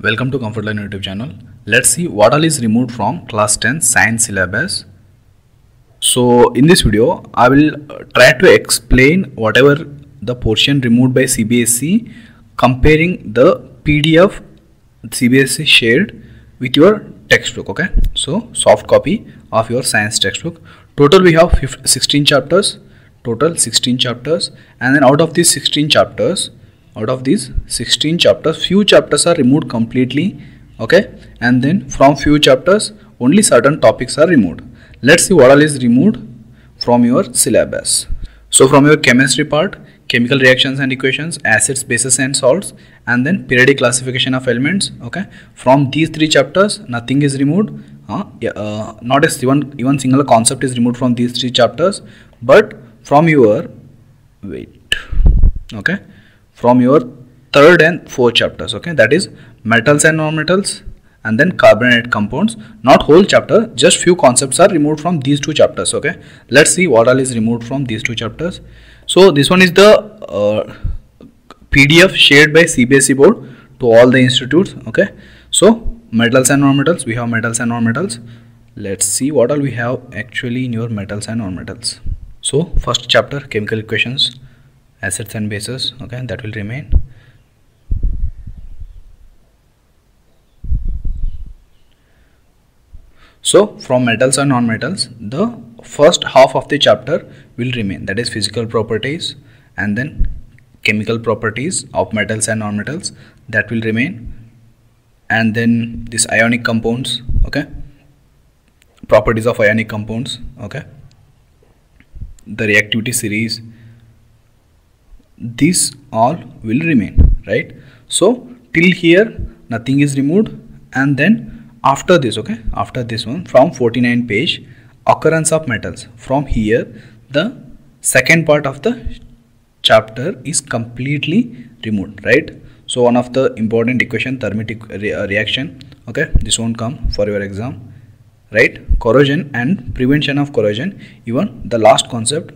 Welcome to Comfort Line YouTube channel. Let's see what all is removed from class 10 science syllabus. So in this video I will try to explain whatever the portion removed by CBSE, comparing the PDF CBSE shared with your textbook. Okay, so soft copy of your science textbook. Total we have 16 chapters, and then out of these 16 chapters, few chapters are removed completely. Okay, and then from few chapters only certain topics are removed. Let's see what all is removed from your syllabus. So from your chemistry part, chemical reactions and equations, acids, bases and salts, and then periodic classification of elements. Okay, from these three chapters nothing is removed. Not even single concept is removed from these three chapters, but from your from your third and fourth chapters, okay, that is metals and nonmetals and then carbonate compounds, not whole chapter, just few concepts are removed from these two chapters. Okay, let's see what all is removed from these two chapters. So this one is the PDF shared by CBSE board to all the institutes. Okay, so metals and nonmetals, we have metals and nonmetals. Let's see what all we have actually in your metals and nonmetals. So first chapter, chemical equations, acids and bases, okay, that will remain. So from metals and non-metals, the first half of the chapter will remain, that is physical properties and then chemical properties of metals and non-metals, that will remain, and then this ionic compounds, okay, properties of ionic compounds, okay, the reactivity series, these all will remain, right? So till here nothing is removed, and then after this, okay, after this one, from 49 page, occurrence of metals, from here the second part of the chapter is completely removed, right? So one of the important equation, thermic reaction, okay, this won't come for your exam, right? Corrosion and prevention of corrosion, even the last concept,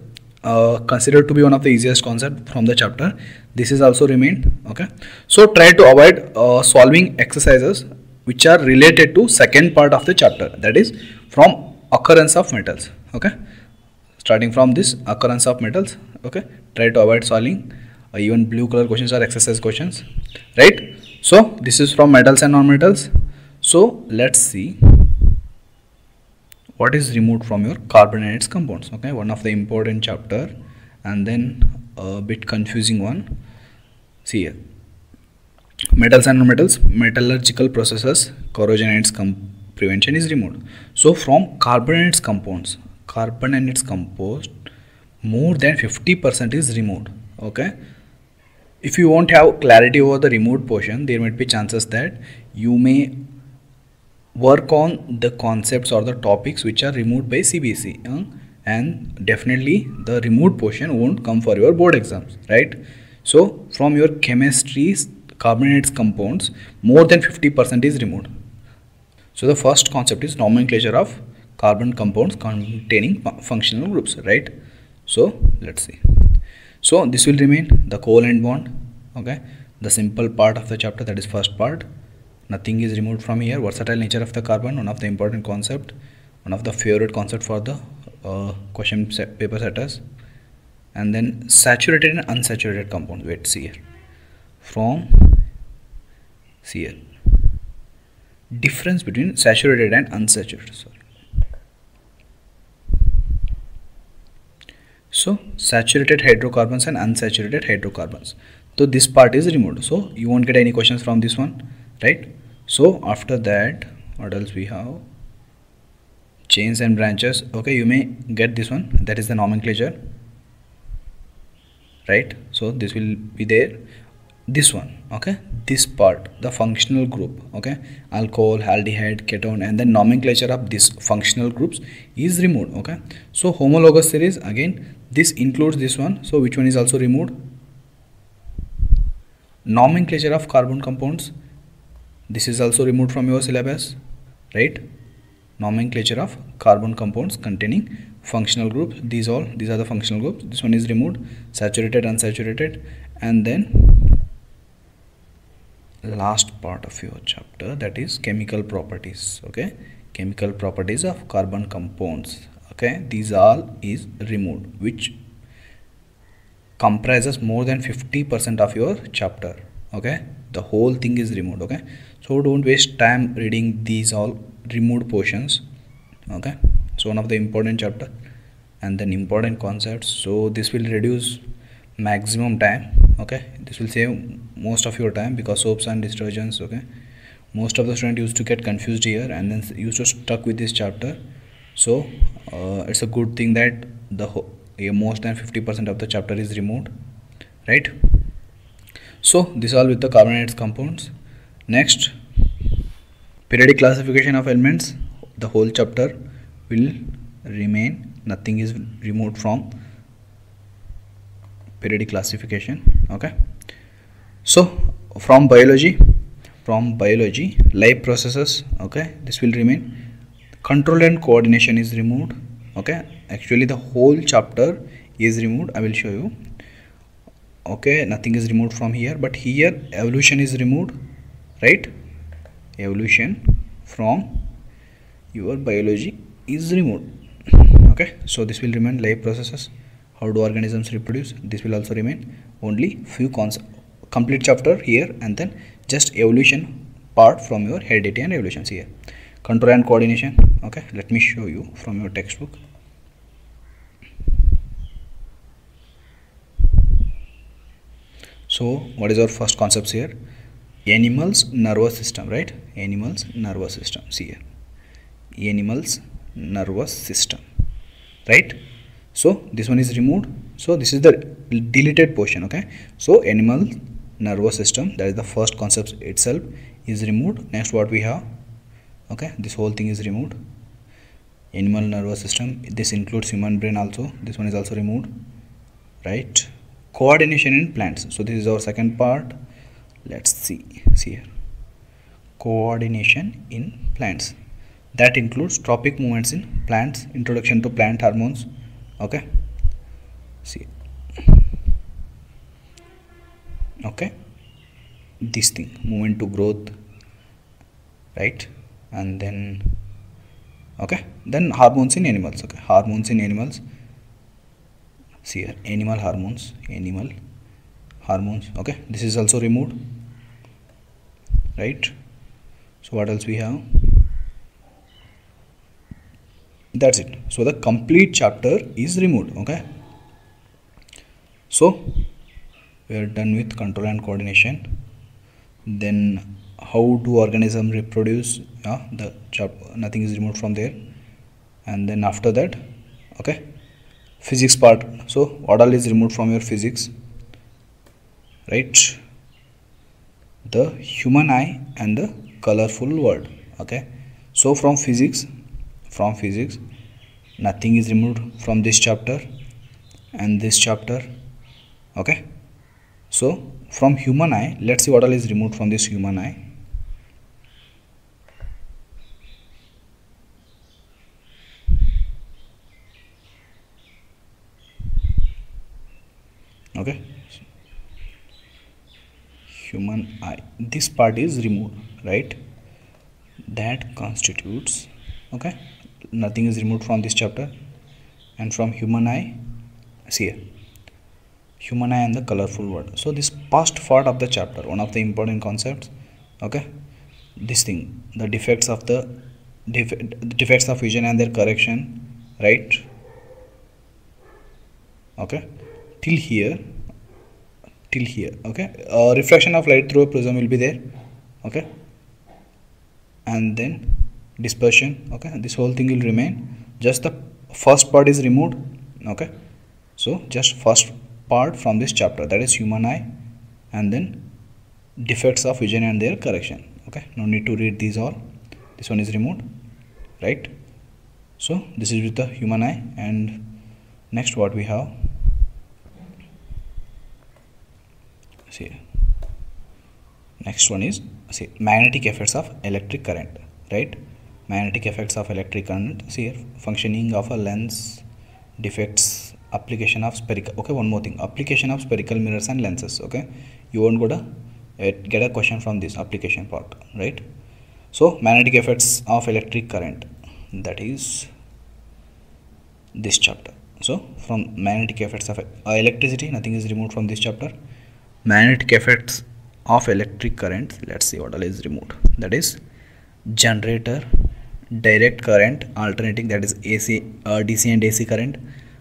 considered to be one of the easiest concept from the chapter, this is also remained. Okay, so try to avoid solving exercises which are related to second part of the chapter, that is from occurrence of metals. Okay, starting from this occurrence of metals, okay, try to avoid solving even blue color questions or exercise questions, right? So this is from metals and non-metals. So let's see what is removed from your carbonates compounds. Okay, one of the important chapter, and then a bit confusing one. See here, metals and non-metals, metallurgical processes, corrosion and its prevention is removed. So from carbonates compounds, composed, more than 50% is removed. Okay, if you won't have clarity over the removed portion, there might be chances that you may work on the concepts or the topics which are removed by CBSE, and definitely the removed portion won't come for your board exams, right? So from your chemistry carbonates compounds, more than 50% is removed. So the first concept is nomenclature of carbon compounds containing functional groups, right? So let's see. So this will remain, the covalent bond, okay, the simple part of the chapter, that is first part. Nothing is removed from here. Versatile nature of the carbon, one of the important concept, one of the favorite concept for the question paper setters. And then saturated and unsaturated compounds. Wait, see here. From see here, difference between saturated and unsaturated. Sorry. So saturated hydrocarbons and unsaturated hydrocarbons. So this part is removed. So you won't get any questions from this one, right? So after that, what else we have? Chains and branches. Okay, you may get this one, that is the nomenclature, right? So this will be there. This one, okay, this part, the functional group, okay, alcohol, aldehyde, ketone, and then nomenclature of these functional groups is removed. Okay, so homologous series, again this includes this one, so which one is also removed? Nomenclature of carbon compounds, this is also removed from your syllabus, right? Nomenclature of carbon compounds containing functional groups, these are the functional groups. This one is removed, saturated, unsaturated, and then last part of your chapter, that is chemical properties. Okay, chemical properties of carbon compounds. Okay, these all is removed, which comprises more than 50% of your chapter. Okay, the whole thing is removed. Okay, so don't waste time reading these all removed portions. Okay, so one of the important chapter and then important concepts, so this will reduce maximum time. Okay, this will save most of your time, because soaps and detergents, okay, most of the students used to get confused here and then used to stuck with this chapter. So it's a good thing that the more than 50% of the chapter is removed, right? So this all with the carbonated compounds. Next, periodic classification of elements, the whole chapter will remain, nothing is removed from periodic classification. Okay, so from biology life processes, okay, this will remain. Control and coordination is removed. Okay, actually the whole chapter is removed, I will show you. Okay, nothing is removed from here, but here evolution is removed, right? Evolution from your biology is removed. Okay, so this will remain. Life processes, how do organisms reproduce, this will also remain. Only few complete chapter here, and then just evolution part from your heredity and evolutions here. Control and coordination. Okay, let me show you from your textbook. So what is our first concepts here? Animals nervous system, right? Animals nervous system. See here, animals nervous system, right? So this one is removed, so this is the deleted portion. Okay, so animal nervous system, that is the first concept itself is removed. Next, what we have, okay, this whole thing is removed. Animal nervous system, this includes human brain also, this one is also removed, right? Coordination in plants, so this is our second part. Let's see here, coordination in plants, that includes tropic movements in plants, introduction to plant hormones. Okay, see, okay, this thing, movement to growth, right? And then, okay, then hormones in animals. Okay, hormones in animals, see here, animal hormones. Okay, this is also removed, right? So what else we have? That's it. So the complete chapter is removed. Okay, so we are done with control and coordination. Then how do organisms reproduce? The nothing is removed from there. And then after that, okay, physics part, so what all is removed from your physics, right? The human eye and the colorful world. Okay, so from physics nothing is removed from this chapter and this chapter. Okay, so from human eye, let's see what all is removed from this human eye. Okay, human eye, this part is removed, right? That constitutes, okay, nothing is removed from this chapter. And from human eye, see here, human eye and the colorful world, so this past part of the chapter, one of the important concepts. Okay, this thing, the defects of vision and their correction, right? Okay, till here. Okay, refraction of light through a prism will be there. Okay, and then dispersion. Okay, this whole thing will remain, just the first part is removed. Okay, so just first part from this chapter, that is human eye, and then defects of vision and their correction. Okay, no need to read these all, this one is removed, right? So this is with the human eye. And next, what we have, see, next one is, see, magnetic effects of electric current, right? Magnetic effects of electric current. See here, functioning of a lens, defects, application of spherical. Okay, one more thing, application of spherical mirrors and lenses. Okay, you won't go to get a question from this application part, right? So magnetic effects of electric current, that is this chapter. So from magnetic effects of electricity, nothing is removed from this chapter. Magnetic effects of electric current, let's see what all is removed. That is generator, direct current alternating, that is AC, DC and AC current,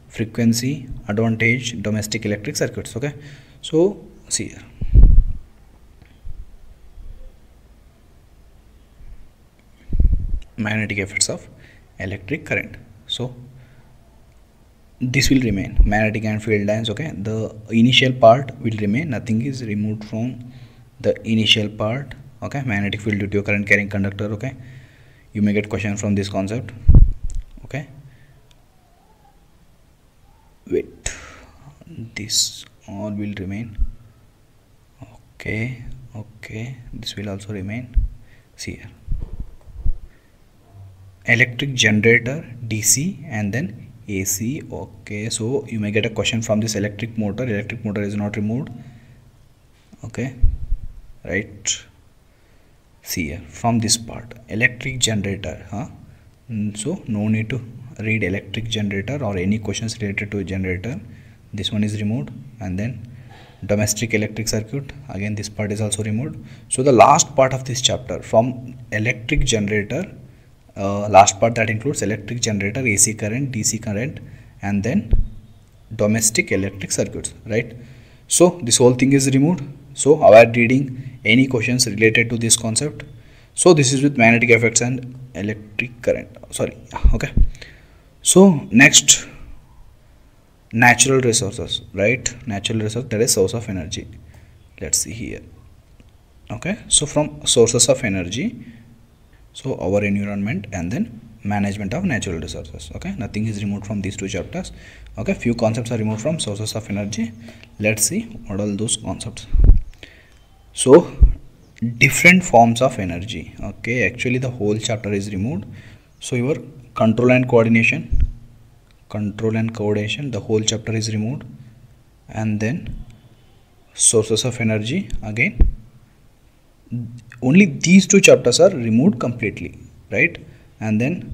frequency, advantage, domestic electric circuits. Okay, so see here, magnetic effects of electric current. So this will remain, magnetic and field lines. Okay, the initial part will remain, nothing is removed from the initial part. Okay, magnetic field due to current carrying conductor. Okay, you may get question from this concept. Okay, wait, this all will remain. Okay, this will also remain. See here, electric generator, DC and then AC. Okay, so you may get a question from this electric motor. Electric motor is not removed. Okay, right, see here, from this part, electric generator, so no need to read electric generator or any questions related to a generator. This one is removed. And then domestic electric circuit, again this part is also removed. So the last part of this chapter, from electric generator, last part, that includes electric generator, AC current, DC current, and then domestic electric circuits, right? So this whole thing is removed. So avoid reading any questions related to this concept. So this is with magnetic effects and electric current, sorry. Okay, so next, natural resources, right? Natural resource, that is source of energy. Let's see here. Okay, so from sources of energy, so our environment and then management of natural resources. Okay, nothing is removed from these two chapters. Okay, few concepts are removed from sources of energy. Let's see what all those concepts. So different forms of energy. Okay, actually the whole chapter is removed. So your control and coordination, the whole chapter is removed. And then sources of energy, again only these two chapters are removed completely, right? And then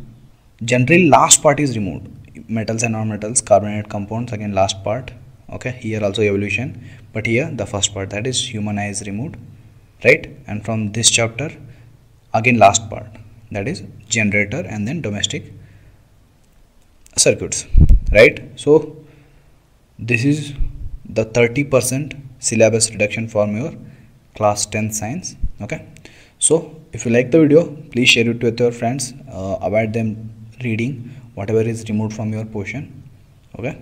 generally last part is removed, metals and non-metals, carbonate compounds, again last part. Okay, here also evolution, but here the first part, that is human eye, is removed, right? And from this chapter, again last part, that is generator and then domestic circuits, right? So this is the 30% syllabus reduction from your class 10th science. Okay, so if you like the video, please share it with your friends. Avoid them reading whatever is removed from your portion. Okay.